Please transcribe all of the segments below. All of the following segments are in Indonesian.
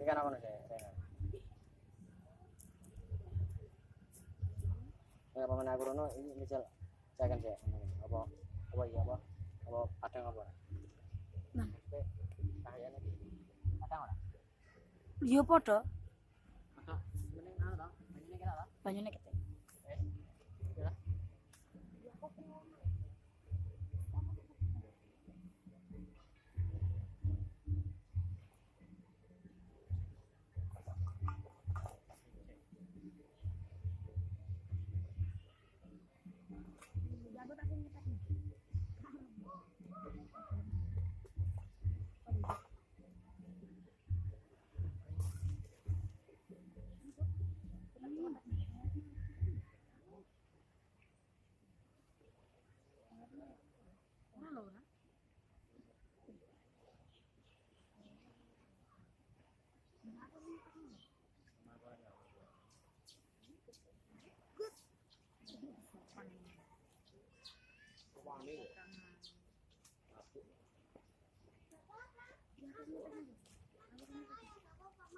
kan aku nih. Ya paman aku rono ini misal saya kan saya apa iya apa padang apa. Nah, Kahyane padang ora? yo padha. Padha. Mending anu to, banyune kira to? Banyune ketek. Kira.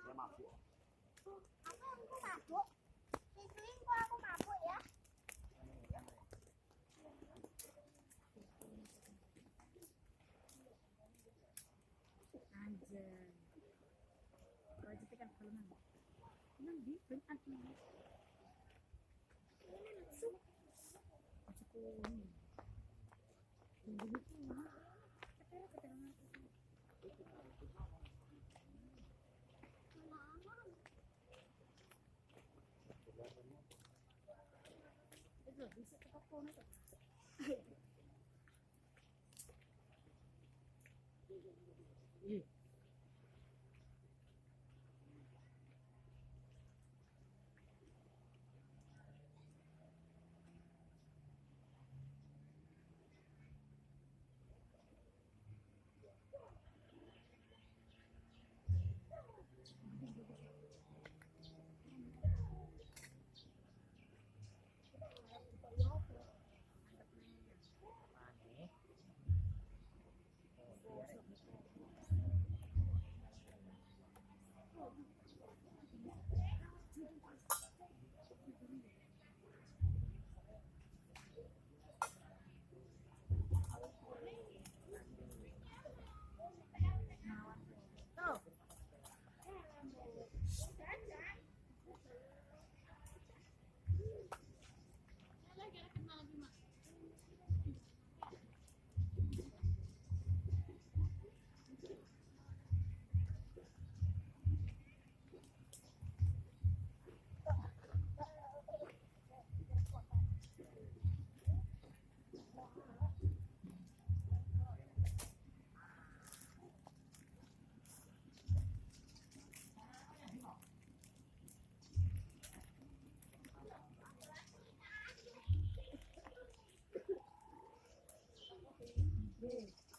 Ya mabuk. Aku mabuk. Ituin kok aku mabuk ya. Anjir. Kalau jadi kan kalau nang. Nang di ben aku. Aku ini. Ini tuh. Itu bisa apa nih?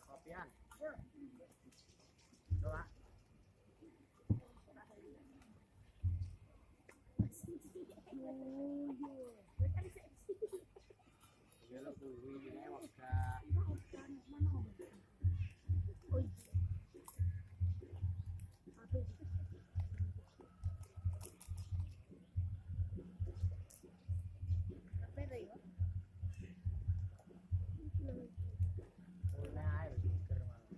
Kopian. Doa. Ya lo kuwi ini wegah. Nah, air seger malah.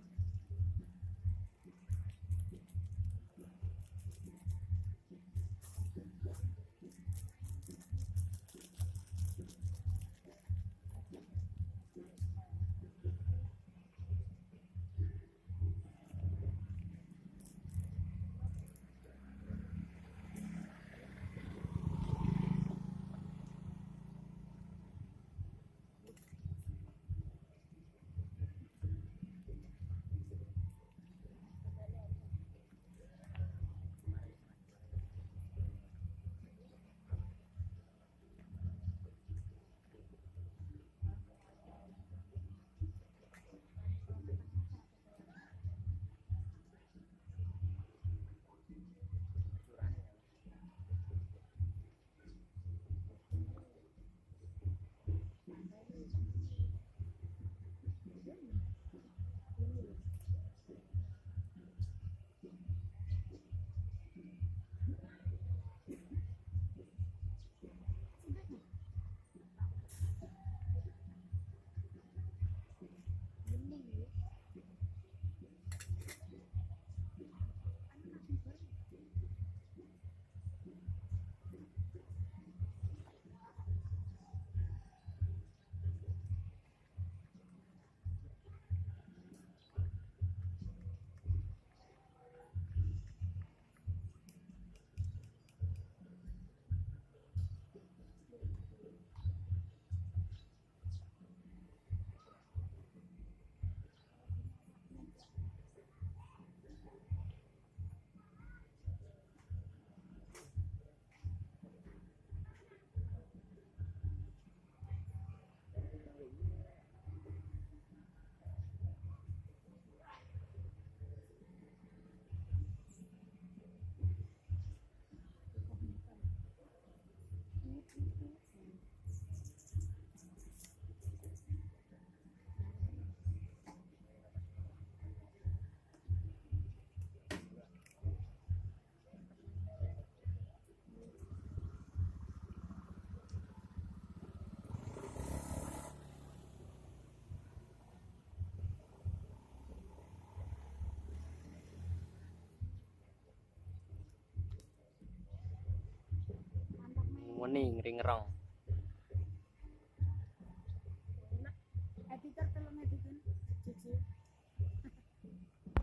morning ring rong